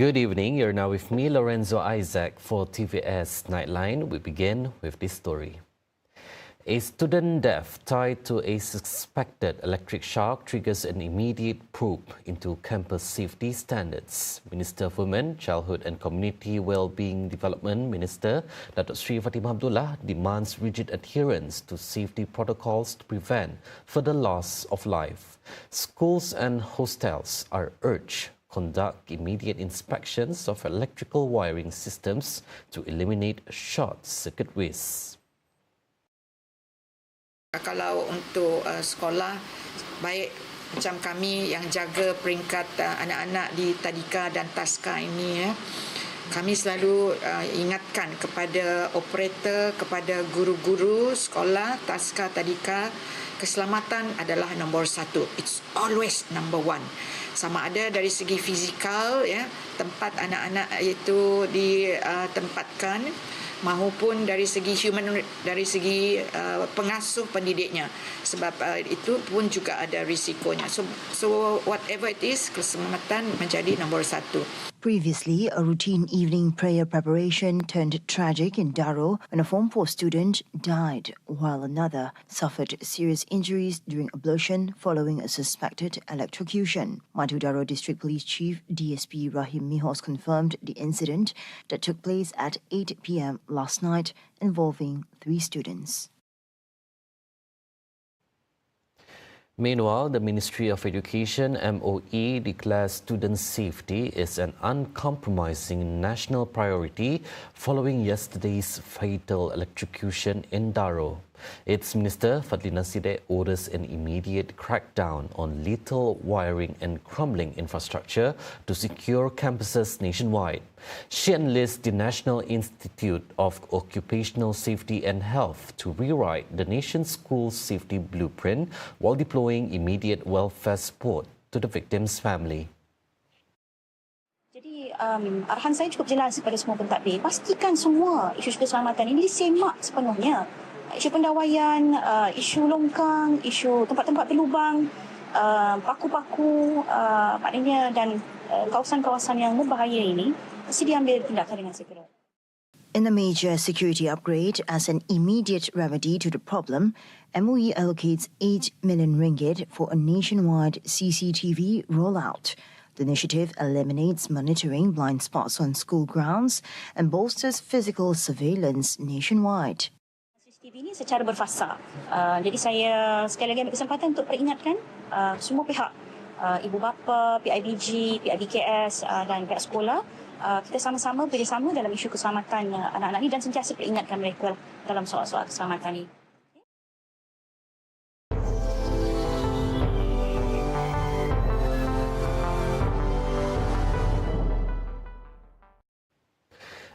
Good evening. You're now with me, Lorenzo Isaac, for TVS Nightline. We begin with this story. A student death tied to a suspected electric shock triggers an immediate probe into campus safety standards. Minister for Women, Childhood and Community Wellbeing Development Minister Datuk Sri Fatimah Abdullah demands rigid adherence to safety protocols to prevent further loss of life. Schools and hostels are urged conduct immediate inspections of electrical wiring systems to eliminate short-circuit risks. Kalau untuk sekolah, baik macam kami yang jaga peringkat anak-anak di Tadika dan Taska ini, kami selalu ingatkan kepada operator, kepada guru-guru sekolah Taska Tadika, keselamatan adalah nombor satu. It's always number one. Sama ada dari segi fizikal, tempat anak-anak itu ditempatkan, maupun dari segi human, dari segi pengasuh pendidiknya, sebab itu pun juga ada risikonya. So whatever it is, keselamatan menjadi nombor satu. Previously, a routine evening prayer preparation turned tragic in Daro when a Form 4 student died, while another suffered serious injuries during ablution following a suspected electrocution. Matu Daro District Police Chief DSP Rahim Mihos confirmed the incident that took place at 8 p.m. last night, involving 3 students. Meanwhile, the Ministry of Education, MOE, declares student safety is an uncompromising national priority following yesterday's fatal electrocution in Daro. Its Minister, Fadlina Sidek, orders an immediate crackdown on lethal wiring and crumbling infrastructure to secure campuses nationwide. She enlists the National Institute of Occupational Safety and Health to rewrite the nation's school safety blueprint while deploying immediate welfare support to the victim's family. Jadi arahan saya cukup jelas kepada semua pentadbir, pastikan semua isu keselamatan ini disemak sepenuhnya. Isu pendawaian, isu longkang, isu tempat-tempat berlubang, paku-paku, maknanya dan kawasan-kawasan yang berbahaya ini mesti diambil tindakan dengan segera. In a major security upgrade as an immediate remedy to the problem, MOE allocates 8 million ringgit for a nationwide CCTV rollout. The initiative eliminates monitoring blind spots on school grounds and bolsters physical surveillance nationwide. CCTV ini secara berfasa. Jadi saya sekali lagi ambil kesempatan untuk peringatkan semua pihak, ibu bapa, PIBG, PIBKS dan pihak sekolah, kita sama-sama bersama dalam isu keselamatan anak-anak ini dan sentiasa peringatkan mereka dalam soal-soal keselamatan ini.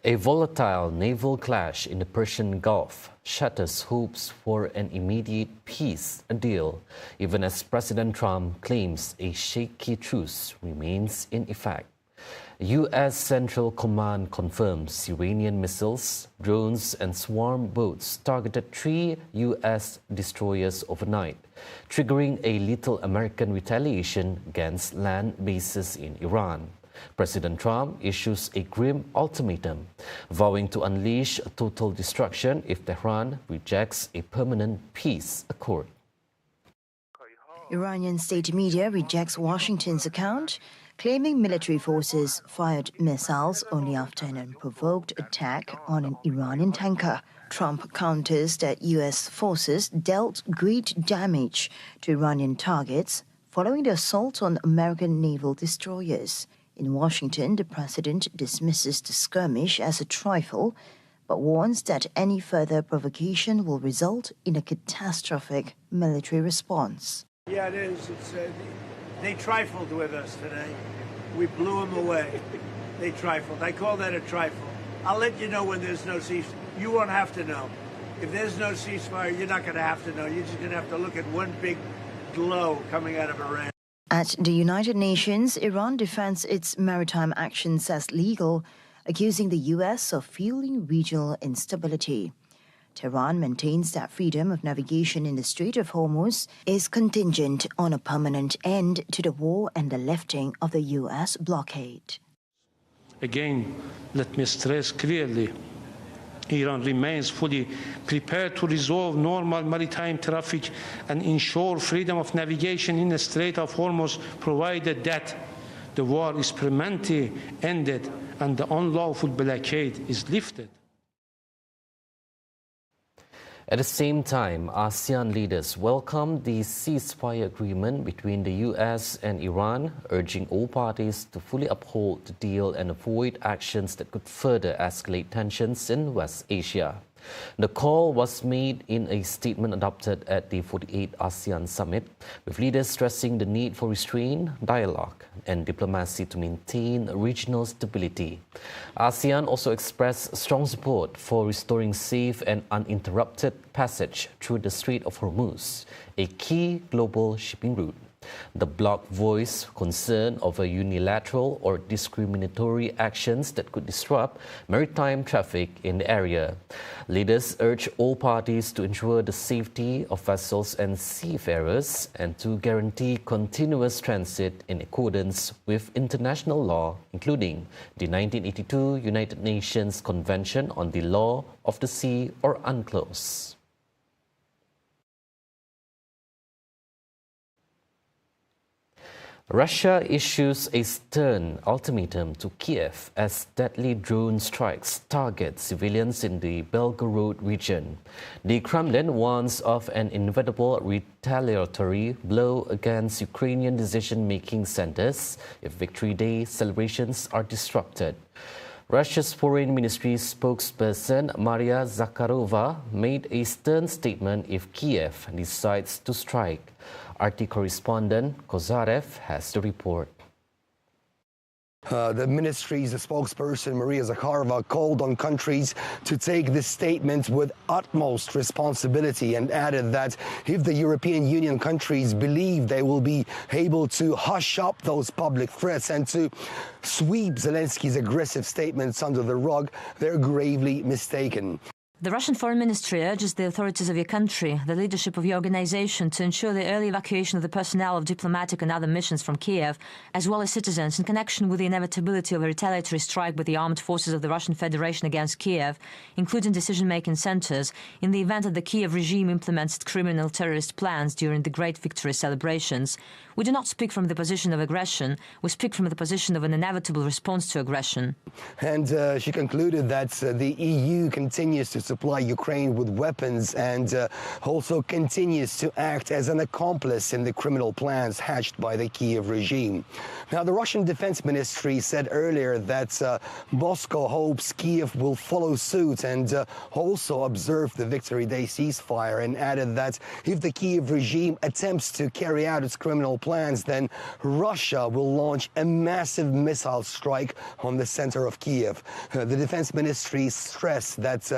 A volatile naval clash in the Persian Gulf shatters hopes for an immediate peace deal, even as President Trump claims a shaky truce remains in effect. U.S. Central Command confirms Iranian missiles, drones and swarm boats targeted 3 U.S. destroyers overnight, triggering a lethal American retaliation against land bases in Iran. President Trump issues a grim ultimatum, vowing to unleash total destruction if Tehran rejects a permanent peace accord. Iranian state media rejects Washington's account, claiming military forces fired missiles only after an unprovoked attack on an Iranian tanker. Trump counters that U.S. forces dealt great damage to Iranian targets following the assault on American naval destroyers. In Washington, the president dismisses the skirmish as a trifle, but warns that any further provocation will result in a catastrophic military response. Yeah, it is. They trifled with us today. We blew them away. They trifled. I call that a trifle. I'll let you know when there's no ceasefire. You won't have to know. If there's no ceasefire, you're not going to have to know. You're just going to have to look at one big glow coming out of Iran. At the United Nations, Iran defends its maritime actions as legal, accusing the U.S. of fueling regional instability. Tehran maintains that freedom of navigation in the Strait of Hormuz is contingent on a permanent end to the war and the lifting of the U.S. blockade. Again, let me stress clearly, Iran remains fully prepared to resolve normal maritime traffic and ensure freedom of navigation in the Strait of Hormuz, provided that the war is permanently ended and the unlawful blockade is lifted. At the same time, ASEAN leaders welcomed the ceasefire agreement between the US and Iran, urging all parties to fully uphold the deal and avoid actions that could further escalate tensions in West Asia. The call was made in a statement adopted at the 48th ASEAN Summit, with leaders stressing the need for restraint, dialogue, and diplomacy to maintain regional stability. ASEAN also expressed strong support for restoring safe and uninterrupted passage through the Strait of Hormuz, a key global shipping route. The bloc voiced concern over unilateral or discriminatory actions that could disrupt maritime traffic in the area. Leaders urged all parties to ensure the safety of vessels and seafarers and to guarantee continuous transit in accordance with international law, including the 1982 United Nations Convention on the Law of the Sea, or UNCLOS. Russia issues a stern ultimatum to Kiev as deadly drone strikes target civilians in the Belgorod region. The Kremlin warns of an inevitable retaliatory blow against Ukrainian decision-making centers if Victory Day celebrations are disrupted. Russia's Foreign Ministry spokesperson Maria Zakharova made a stern statement if Kiev decides to strike. RT correspondent Kozarev has the report. The ministry's spokesperson, Maria Zakharova, called on countries to take this statement with utmost responsibility and added that if the European Union countries believe they will be able to hush up those public threats and to sweep Zelensky's aggressive statements under the rug, they're gravely mistaken. The Russian Foreign Ministry urges the authorities of your country, the leadership of your organization, to ensure the early evacuation of the personnel of diplomatic and other missions from Kiev, as well as citizens, in connection with the inevitability of a retaliatory strike by the armed forces of the Russian Federation against Kiev, including decision-making centers, in the event that the Kiev regime implements criminal terrorist plans during the Great Victory celebrations. We do not speak from the position of aggression, we speak from the position of an inevitable response to aggression. And she concluded that the EU continues to supply Ukraine with weapons and also continues to act as an accomplice in the criminal plans hatched by the Kiev regime. Now, the Russian Defense Ministry said earlier that Moscow hopes Kiev will follow suit and also observe the Victory Day ceasefire, and added that if the Kiev regime attempts to carry out its criminal plans, then Russia will launch a massive missile strike on the center of Kiev. The Defense Ministry stressed that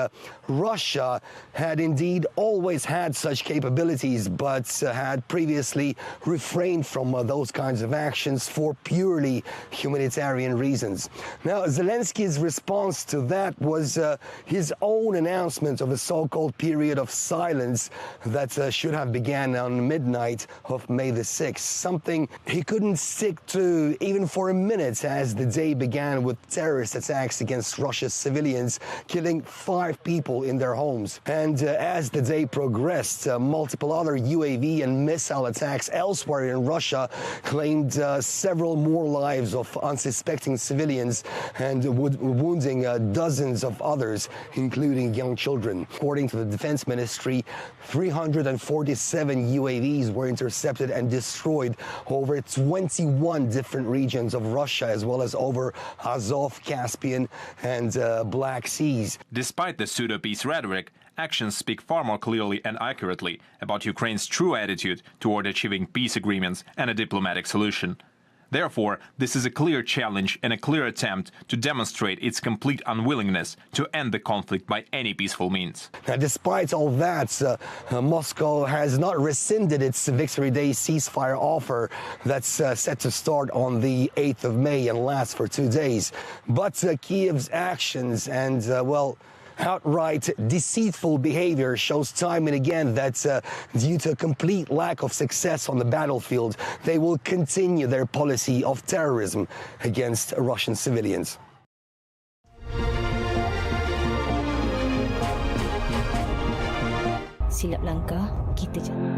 Russia had indeed always had such capabilities, but had previously refrained from those kinds of actions for purely humanitarian reasons. Now, Zelensky's response to that was his own announcement of a so-called period of silence that should have began on midnight of May the 6th, something he couldn't stick to even for a minute, as the day began with terrorist attacks against Russia's civilians, killing 5 people in their homes. And as the day progressed, multiple other UAV and missile attacks elsewhere in Russia claimed several more lives of unsuspecting civilians and wounding dozens of others, including young children. According to the Defense Ministry, 347 UAVs were intercepted and destroyed over 21 different regions of Russia, as well as over Azov, Caspian, and Black Seas. Despite the pseudo-peace rhetoric, actions speak far more clearly and accurately about Ukraine's true attitude toward achieving peace agreements and a diplomatic solution. Therefore, this is a clear challenge and a clear attempt to demonstrate its complete unwillingness to end the conflict by any peaceful means. Now, despite all that, Moscow has not rescinded its Victory Day ceasefire offer that's set to start on the 8th of May and last for 2 days. But Kiev's actions and, outright deceitful behavior shows time and again that due to a complete lack of success on the battlefield, they will continue their policy of terrorism against Russian civilians. silap langkah, kita jatuh.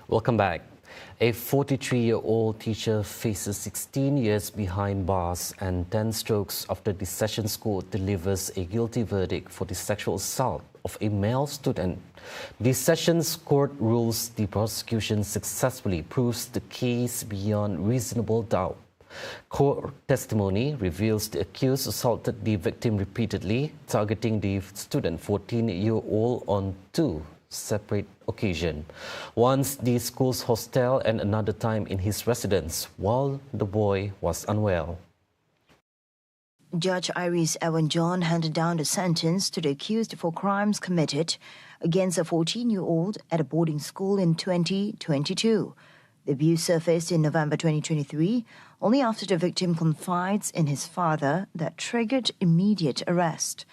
Welcome back. A 43-year-old teacher faces 16 years behind bars and 10 strokes after the Sessions Court delivers a guilty verdict for the sexual assault of a male student. The Sessions Court rules the prosecution successfully proves the case beyond reasonable doubt. Court testimony reveals the accused assaulted the victim repeatedly, targeting the student 14-year-old on two separate occasions. Once the school's hostel and another time in his residence while the boy was unwell. Judge Iris Ewan John handed down the sentence to the accused for crimes committed against a 14-year-old at a boarding school in 2022. The abuse surfaced in November 2023, only after the victim confides in his father that triggered immediate arrest.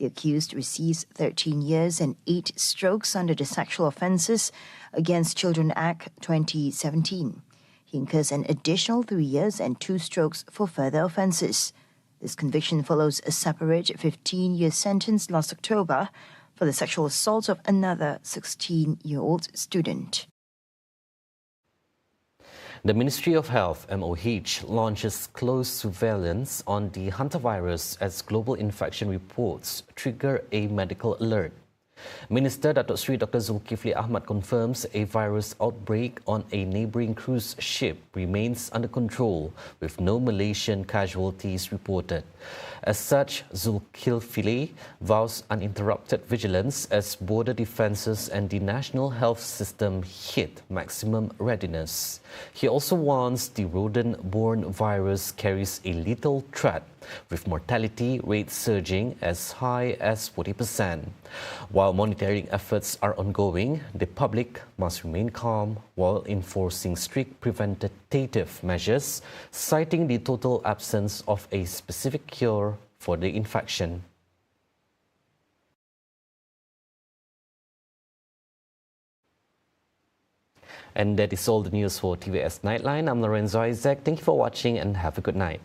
The accused receives 13 years and 8 strokes under the Sexual Offences Against Children Act 2017. He incurs an additional 3 years and 2 strokes for further offences. This conviction follows a separate 15-year sentence last October for the sexual assault of another 16-year-old student. The Ministry of Health, MOH, launches close surveillance on the hantavirus as global infection reports trigger a medical alert. Minister Datuk Seri Dr. Zulkifli Ahmad confirms a virus outbreak on a neighbouring cruise ship remains under control, with no Malaysian casualties reported. As such, Zulkifli vows uninterrupted vigilance as border defences and the national health system hit maximum readiness. He also warns the rodent-borne virus carries a lethal threat, with mortality rates surging as high as 40%. While monitoring efforts are ongoing, the public must remain calm while enforcing strict preventative measures, citing the total absence of a specific cure for the infection. And that is all the news for TVS Nightline. I'm Lorenzo Isaac. Thank you for watching and have a good night.